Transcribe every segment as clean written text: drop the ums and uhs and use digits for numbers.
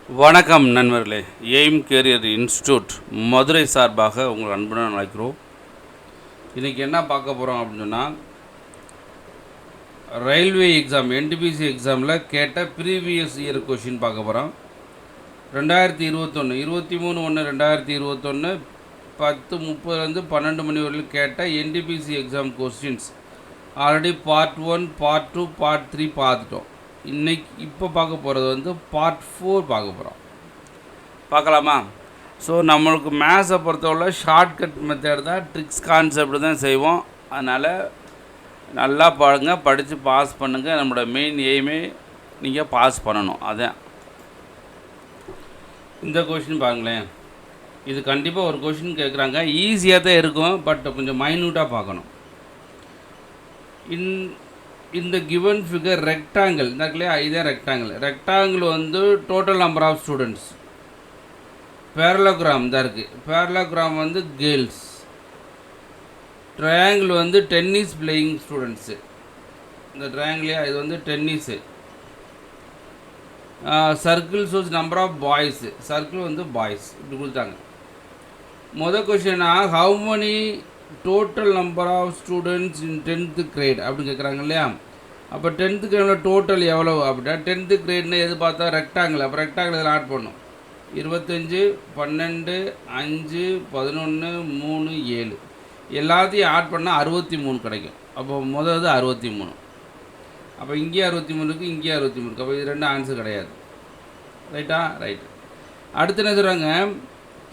வணக்கம் நண்பர்களே. Aim carrier institute Madurai சார்பாக உங்கள் அன்புடன் அழைக்கிறோம். இன்றைக்கி என்ன பார்க்க போகிறோம் அப்படின்னு சொன்னால், ரயில்வே எக்ஸாம் NTPC எக்ஸாமில் கேட்ட ப்ரீவியஸ் இயர் கொஷின் பார்க்க போகிறோம். 2021 23/1/2021 10:30 12 மணி வரையிலும் கேட்ட NTPC exam questions already part 1, part 2, part 3 பார்த்துட்டோம். இப்போ பார்க்க போகிறது பார்ட் 4 பார்க்க போகிறோம். பார்க்கலாமா? ஸோ நம்மளுக்கு மேத்ஸை பொறுத்தவரை ஷார்ட்கட் மெத்தட் தான், ட்ரிக்ஸ் கான்செப்ட் தான் செய்வோம். அதனால் நல்லா பாருங்க, படித்து பாஸ் பண்ணுங்கள். நம்மளோட மெயின் எய்மே நீங்கள் பாஸ் பண்ணணும். அதான் இந்த கொஷின் பாருங்களேன். இது கண்டிப்பாக ஒரு கொஷின் கேட்குறாங்க. ஈஸியாக தான் இருக்கும், பட் கொஞ்சம் மைன்யூட்டாக பார்க்கணும். இந்த கிவன் ஃபிகர் ரெக்டாங்கிள் இல்லையா, இதே rectangle total number of students. Parallelogram தான் இருக்குது. Parallelogram girls. Triangle tennis playing students. இந்த ட்ரையாங்கிளையா இது tennis. Circle shows number of boys. Circle boys இப்படி கொடுத்தாங்க. மொதல் கொஸ்டினா how many total number of students in 10th grade அப்படின்னு கேட்குறாங்க இல்லையா. அப்போ 10th கிரேடில் டோட்டல் எவ்வளோ அப்படின்னா, 10th கிரேட்னு எது பார்த்தா ரெக்டாங்கிள். அப்போ ரெக்டாங்கிள் இதில் ஆட் பண்ணும். 25 12 5 11 3 7 எல்லாத்தையும் ஆட் பண்ணால் 63 கிடைக்கும். அப்போ முதல்ல 63. அப்போ இங்கே 63 இருக்குது, இங்கே 63 இருக்குது. அப்போ இது ரெண்டு ஆன்சர் கிடையாது. ரைட்டா? ரைட்டு. அடுத்து என்ன சொல்கிறாங்க,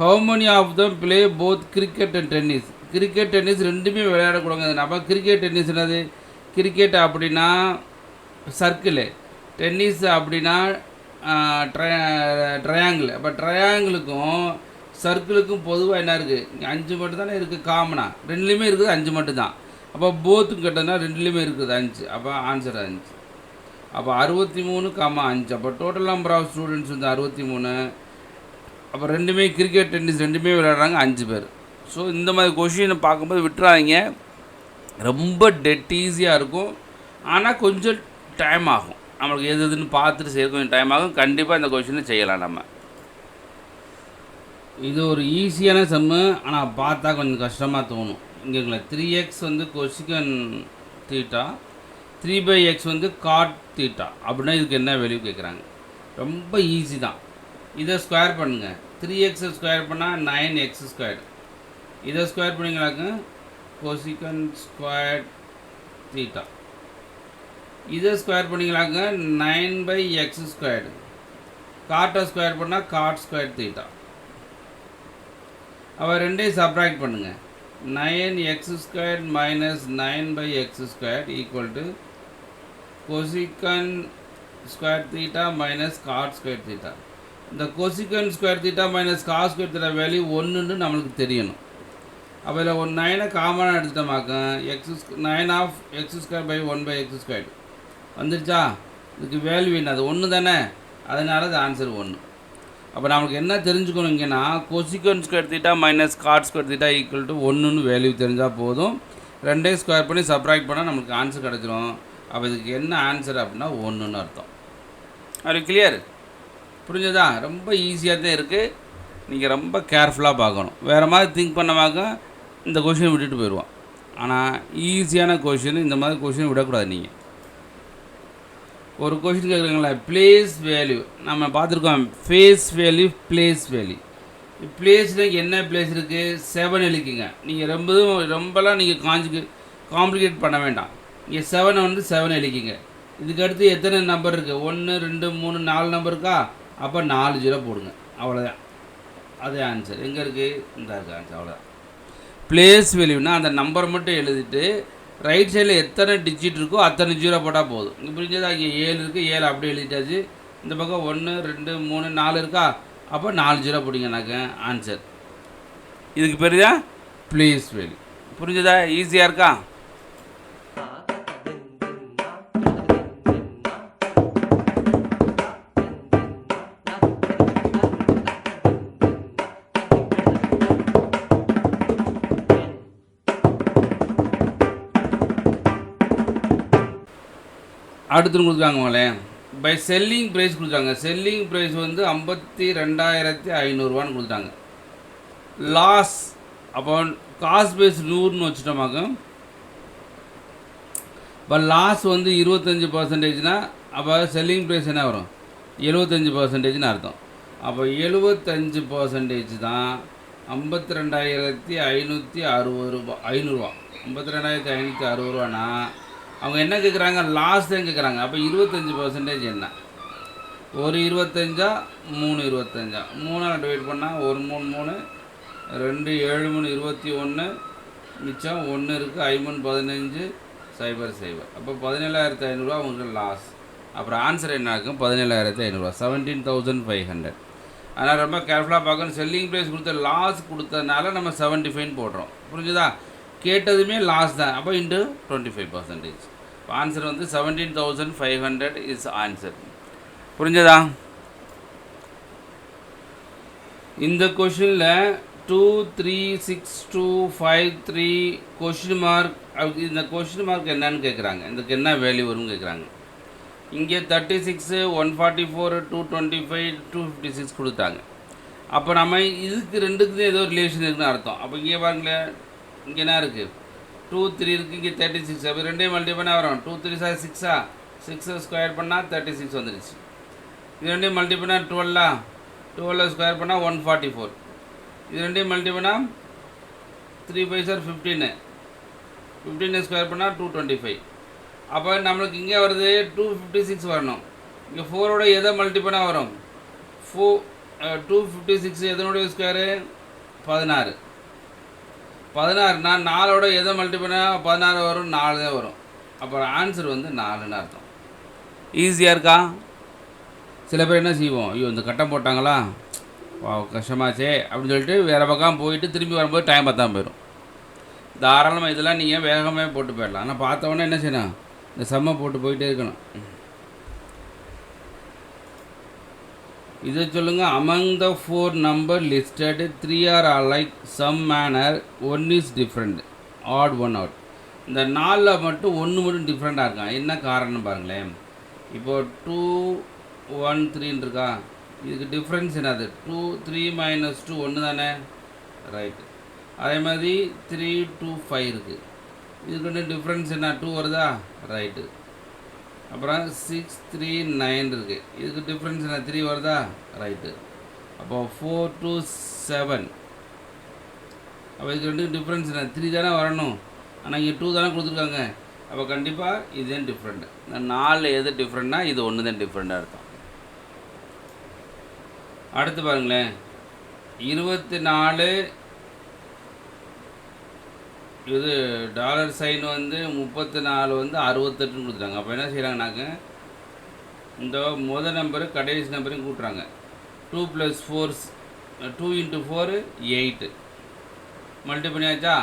how many of them play both cricket and tennis. Cricket tennis ரெண்டுமே விளையாடக்கூடாது. நம்ம கிரிக்கெட் டென்னிஸ் என்னது, கிரிக்கெட் அப்படின்னா சர்க்கிளு, டென்னிஸ் அப்படின்னா ட்ரையாங்கிள். அப்போ ட்ரையாங்கிளுக்கும் சர்க்கிளுக்கும் பொதுவாக என்ன இருக்குது, 5 மட்டும் தானே இருக்குது காமனாக. ரெண்டுலேயுமே இருக்குது 5 மட்டும்தான். அப்போ போத்தும் கேட்டதுனா ரெண்டுலேயுமே இருக்குது 5. அப்போ ஆன்சர் 5. அப்போ 63, 5. அப்போ டோட்டல் நம்பர் ஆஃப் ஸ்டூடெண்ட்ஸ் 63. அப்போ ரெண்டுமே கிரிக்கெட் டென்னிஸ் ரெண்டுமே விளையாடுறாங்க 5 பேர். ஸோ இந்த மாதிரி கொஷினை பார்க்கும்போது விட்டுறாதீங்க. ரொம்ப டெட் ஈஸியாக இருக்கும், ஆனால் கொஞ்சம் டைம் ஆகும். நம்மளுக்கு எதுன்னு பார்த்துட்டு செய்ய கொஞ்சம் டைம் ஆகும். கண்டிப்பாக இந்த கொஷினை செய்யலாம். நம்ம இது ஒரு ஈஸியான சம்மு, ஆனால் பார்த்தா கொஞ்சம் கஷ்டமாக தோணும். இங்கேங்களா 3x cosecant theta, 3/x cot theta அப்படின்னா இதுக்கு என்ன வேல்யூ கேட்குறாங்க. ரொம்ப ஈஸி தான். இதை ஸ்கொயர் பண்ணுங்கள். 3x ஸ்கொயர் பண்ணால் 9x². இதை ஸ்கொயர் பண்ணிங்களாக்க கொசிகன் ஸ்கொயர் தீட்டா. இதை ஸ்கொயர் பண்ணிங்களாக்க 9/x². காட்டை ஸ்கொயர் பண்ணால் காட் ஸ்கொயர் தீட்டா. அவ ரெண்டையும் சப்ராக்ட் பண்ணுங்கள். 9x² minus 9/x² equal to cosecant square theta minus cot square theta. இந்த cosecant square theta minus cot square theta value 1ன்னு நம்மளுக்கு தெரியணும். அப்போ இதில் ஒரு 9 காமனாக எடுத்துட்டோமாக்க 9 ஆஃப் x²/1/x² வந்துருச்சா. இதுக்கு வேல்யூ என்ன, அது 1 தானே. அதனால அது ஆன்சர் 1. அப்போ நம்மளுக்கு என்ன தெரிஞ்சுக்கணுங்கன்னா, cosecant square theta minus cot square theta equal to 1ன்னு வேல்யூ தெரிஞ்சால் போதும். ரெண்டையும் ஸ்கொயர் பண்ணி சப்ராக்ட் பண்ணால் நம்மளுக்கு ஆன்சர் கிடச்சிரும். அப்போ இதுக்கு என்ன ஆன்சர் அப்படின்னா 1ன்னு அர்த்தம். அது கிளியர்? புரிஞ்சதா? ரொம்ப ஈஸியாக தான் இருக்குது. நீங்கள் ரொம்ப கேர்ஃபுல்லாக பார்க்கணும். வேறு மாதிரி திங்க் பண்ணவாக்க இந்த கொஷினை விட்டுட்டு போயிடுவோம். ஆனால் ஈஸியான கொஷின், இந்த மாதிரி கொஷின் விடக்கூடாது. நீங்கள் ஒரு கொஷின் கேட்குறீங்களா, பிளேஸ் வேல்யூ நம்ம பார்த்துருக்கோம். Face value, place value. பிளேஸில் என்ன பிளேஸ் இருக்குது, 7 எழுதிக்கிங்க. நீங்கள் ரொம்பலாம் நீங்கள் காம்ப்ளிகேட் பண்ண வேண்டாம். இங்கே 7 7 எழுதிக்கிங்க. இதுக்கு அடுத்து எத்தனை நம்பர் இருக்குது, 1 2 3 4 நம்பர் இருக்கா. அப்போ 4 0 போடுங்க. அவ்வளோதான். அதே ஆன்சர் எங்கே இருக்குது, இந்த இருக்குது ஆன்சர். அவ்வளோதான். பிளேஸ் வேல்யூனா அந்த நம்பர் மட்டும் எழுதிட்டு ரைட் சைடில் எத்தனை டிஜிட் இருக்கோ அத்தனை 0 போட்டால் போதும். இங்கே புரிஞ்சதா? இங்கே 7 இருக்குது, 7 அப்படியே எழுதிட்டாச்சு. இந்த பக்கம் 1 2 3 4 இருக்கா. அப்போ 4 0 போட்டிங்கனாக்க ஆன்சர். இதுக்கு பேர் தான் பிளேஸ் வேல்யூ. புரிஞ்சதா? ஈஸியாக இருக்கா? அடுத்து கொடுக்குறாங்க. பை செல்லிங் ப்ரைஸ் கொடுத்தாங்க. செல்லிங் ப்ரைஸ் வந்து 52,500 கொடுத்தாங்க. லாஸ் அப்போ காஸ்ட் பேஸ் 100ன்னு வச்சுட்டோமாக்க, இப்போ லாஸ் வந்து 25%னா அப்போ செல்லிங் ப்ரைஸ் என்ன வரும்? 75%ன்னு அர்த்தம். அப்போ 75% தான் 52,560 ரூபா. 52,560 ரூபானா அவங்க என்ன கேட்குறாங்க? லாஸ் தான் கேட்குறாங்க. அப்போ 25% என்ன? ஒரு 25 3 25 3 டிவைட் பண்ணால் 1 3 3 2 7 3 21 மிச்சம் 1 இருக்குது. 5 15 0 0. அப்போ 17,500 உங்களுக்கு லாஸ். அப்புறம் ஆன்சர் என்ன இருக்கும்? 17,500 17,500. அதனால் ரொம்ப கேர்ஃபுல்லாக பார்க்கணும். செல்லிங் ப்ரைஸ் கொடுத்த லாஸ் கொடுத்ததுனால நம்ம 75 போடுறோம். புரிஞ்சுதா? கேட்டதுமே லாஸ் தான். அப்போ இன்ட்டு 25%. ஆன்சர் வந்து 17,500 இஸ் ஆன்சர். புரிஞ்சதா? இந்த கொஷினில் 2 3 6 2 5 3 கொஷின் மார்க். இந்த கொஷின் மார்க் என்னன்னு கேட்குறாங்க. இதுக்கு என்ன வேல்யூ வரும்னு கேட்குறாங்க. இங்கே 36 144 225 256 கொடுத்தாங்க. அப்போ நம்ம இதுக்கு ரெண்டுக்கு ஏதோ ரிலேஷன் இருக்குன்னு அர்த்தம். அப்போ இங்கே பாருங்களேன், இங்கே என்ன இருக்குது? 2 3 இருக்குது, இங்கே 36. அப்போ ரெண்டையும் மல்டி பண்ணால் வரும். 2 3 6 6 ஸ்கொயர் பண்ணால் 36 வந்துடுச்சு. இது ரெண்டையும் மல்டி பண்ணால் 12 ஸ்கொயர் பண்ணால் 144. இது ரெண்டையும் மல்டி பண்ணால் 3 5 15 15 ஸ்கொயர் பண்ணால் 225. அப்போ நம்மளுக்கு இங்கே வருது 256 வரணும். இங்கே 4ஓட எதை மல்டி பண்ணால் வரும்? 256 எதனுடைய ஸ்கொயரு? 16. 16னா 4ஓட எதை மல்டி பண்ணால் 16 வரும்? 4 தான் வரும். அப்போ ஆன்சர் வந்து 4ன்னு அர்த்தம். ஈஸியாக இருக்கா? சில பேர் என்ன செய்வோம், ஐயோ இந்த கட்டம் போட்டாங்களா, கஷ்டமாச்சே அப்படின்னு சொல்லிட்டு வேறு பக்கம் போயிட்டு திரும்பி வரும்போது டைம் பார்த்தாம போயிடும். தாராளமாக இதெல்லாம் நீங்கள் வேகமாக போட்டு போயிடலாம். ஆனால் பார்த்தவொன்னே என்ன செய்யணும்? இந்த சம்மை போட்டு போயிட்டே இருக்கணும். இதை சொல்லுங்கள். among the 4 number listed 3 are alike some manner 1 is different odd 1 out. இந்த 4 மட்டும் 1 மட்டும் டிஃப்ரெண்ட்டாக இருக்கான். என்ன காரணம் பாருங்களேன். இப்போது 2 1 3 இருக்கா, இதுக்கு டிஃப்ரென்ஸ் என்னது? 2 3 - 2 1 தானே, ரைட்டு. அதே மாதிரி 3 2 5 இருக்குது. இதுக்கு வந்து டிஃப்ரென்ஸ் என்ன? 2 வருதா, ரைட்டு. அப்புறம் 6 3 9 இருக்குது. இதுக்கு டிஃப்ரென்ஸ் என்ன? 3 வருதா, ரைட்டு. அப்போ 4 2 7. அப்போ இதுக்கு ரெண்டு டிஃப்ரென்ஸ் என்ன? 3 தானே வரணும். ஆனால் இங்கே 2 தானே கொடுத்துருக்காங்க. அப்போ கண்டிப்பாக இதுதான் டிஃப்ரெண்ட்டு. இந்த 4 எது டிஃப்ரெண்ட்னா இது ஒன்று தான் டிஃப்ரெண்ட்டாக இருக்கும். அடுத்து பாருங்களேன், 24 இது டாலர் சைன் வந்து 34 வந்து 68ன்னு கொடுத்துட்டாங்க. அப்போ என்ன செய்கிறாங்கனாக்க, இந்த முதல் நம்பரு கடைசி நம்பரையும் கூட்டுறாங்க. 2 + 4 2 × 4 8 மல்டி பண்ணியாச்சா.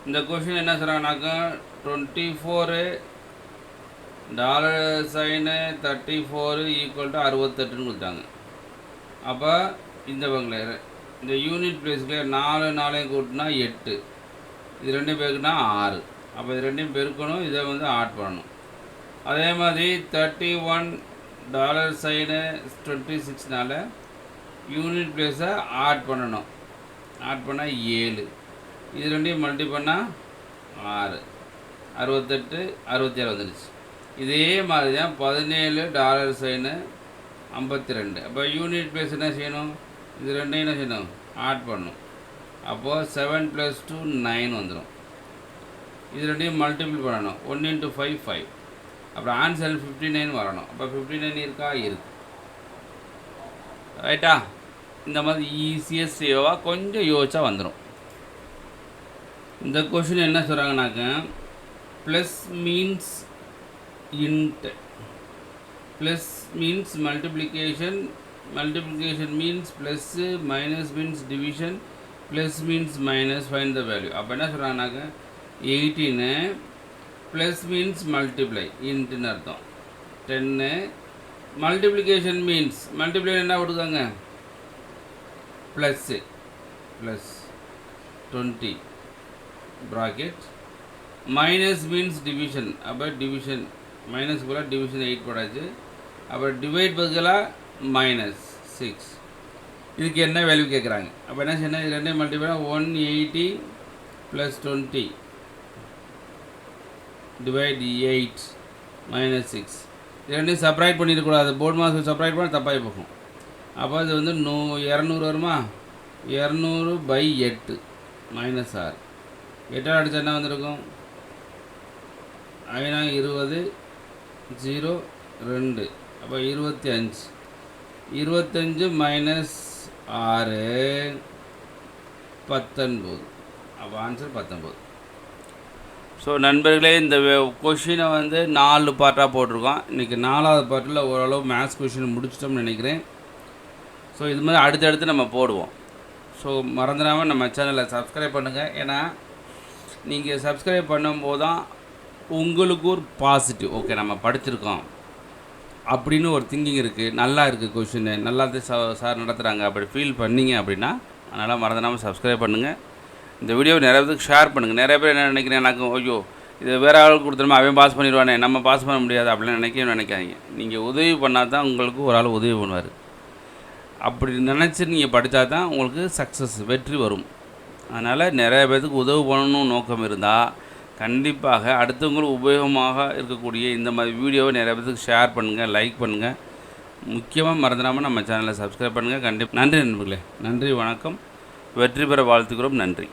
இந்த கொஷின் என்ன சொல்கிறாங்கனாக்கா, 24 டாலர் சைனு 34 = 68ன்னு கொடுத்தாங்க. அப்போ இந்த பங்கில் இந்த யூனிட் பிளேஸில் 4 4 கூட்டினா 8, இது ரெண்டும் பேருக்குன்னா 6. அப்போ இது ரெண்டையும் பெருக்கணும், இதை வந்து ஆட் பண்ணணும். அதே மாதிரி 31 டாலர் சைனு 26னால யூனிட் பிளேஸை ஆட் பண்ணணும். ஆட் பண்ணால் 7, இது ரெண்டையும் மல்டி பண்ணால் 6 68 67 வந்துடுச்சு. இதே மாதிரி தான் 17 டாலர் சைனு 52. அப்போ யூனிட் பிளேஸ் என்ன செய்யணும்? இது ரெண்டையும் என்ன செய்யணும்? ஆட் பண்ணணும். அப்போது 7 + 2 9 வந்துடும். இது ரெண்டையும் மல்டிபிள் பண்ணணும். 1 × 5 5. அப்புறம் ஆன்சர் 59 வரணும். அப்போ 59 இருக்கா? இருக்கு. ரைட்டா? இந்த மாதிரி ஈஸியஸ்ட் யோவா கொஞ்சம் யோசிச்சா வந்துடும். இந்த கொஷின் என்ன சொல்கிறாங்கனாக்க, plus means into, plus means multiplication, multiplication means plus, minus means division, plus means minus, find the value. அப்போ என்ன சொல்கிறாங்கனாக்க 18 ப்ளஸ் மீன்ஸ் மல்டிப்ளை இன்ட்டுன்னு அர்த்தம். 10 மல்டிப்ளிகேஷன் மீன்ஸ் மல்டிப்ளிகேஷன் என்ன கொடுக்காங்க plus 20 bracket minus means division அப்போ டிவிஷன் மைனஸ் போல் division 8 போடாச்சு அப்போ டிவைட் பதிலாக -6 இதுக்கு என்ன வேல்யூ கேட்குறாங்க அப்போ என்ன செய்யணும் இது ரெண்டே மல்டிப்ளை 180 + 20 டிவைட் 8 -6 இது ரெண்டையும் செப்பரேட் பண்ணிடக்கூடாது போர்டு மாஸ்க்கு செப்பரேட் பண்ணால் தப்பாகி போகும் அப்போ அது வந்து 200 வருமா 200/8 -6 8 அடிச்சா என்ன வந்திருக்கும் 20 0 2 அப்போ 25 -6 19 அப்போ ஆன்சர் 19. ஸோ நண்பர்களே இந்த கொஷினை வந்து 4 பார்ட்டாக போட்டிருக்கோம். இன்றைக்கி 4வது பார்ட்டில் ஓரளவு மேத்ஸ் கொஷின் முடிச்சிட்டோம்னு நினைக்கிறேன். ஸோ இது மாதிரி அடுத்தடுத்து நம்ம போடுவோம். ஸோ மறந்துடாமல் நம்ம சேனலை சப்ஸ்கிரைப் பண்ணுங்கள். ஏன்னா நீங்கள் சப்ஸ்கிரைப் பண்ணும்போது தான் உங்களுக்கு ஒரு பாசிட்டிவ் ஓகே நம்ம படிச்சிருக்கோம் அப்படின்னு ஒரு திங்கிங் இருக்குது, நல்லா இருக்குது கொஷின் நல்லா சார் நடத்துகிறாங்க அப்படி ஃபீல் பண்ணிங்க அப்படின்னா அதனால் மறந்துடாமல் சப்ஸ்கிரைப் பண்ணுங்கள். இந்த வீடியோவை நிறைய பேருக்கு ஷேர் பண்ணுங்கள். நிறைய பேர் என்ன நினைக்கிறேன் எனக்கு ஐயோ இது வேறு ஆளுக்கு கொடுத்துருமா அவன் பாஸ் பண்ணிடுவானே நம்ம பாஸ் பண்ண முடியாது அப்படின்னு நினைக்காதீங்க. நீங்கள் உதவி பண்ணால் தான் உங்களுக்கு ஒரு ஆள் உதவி பண்ணுவார். அப்படி நினச்சி நீங்கள் படித்தா தான் உங்களுக்கு சக்ஸஸ் வெற்றி வரும். அதனால் நிறைய பேருக்கு உதவி பண்ணணும் நோக்கம் இருந்தால் கண்டிப்பாக அடுத்தவங்களுக்கு உபயோகமாக இருக்கக்கூடிய இந்த மாதிரி வீடியோவை நிறைய பேருக்கு ஷேர் பண்ணுங்கள், லைக் பண்ணுங்கள். முக்கியமாக மறந்துடாமல் நம்ம சேனலை சப்ஸ்கிரைப் பண்ணுங்கள். கண்டிப்பாக நன்றி நண்பர்களே. நன்றி, வணக்கம். வெற்றி பெற வாழ்த்துக்கிறோம். நன்றி.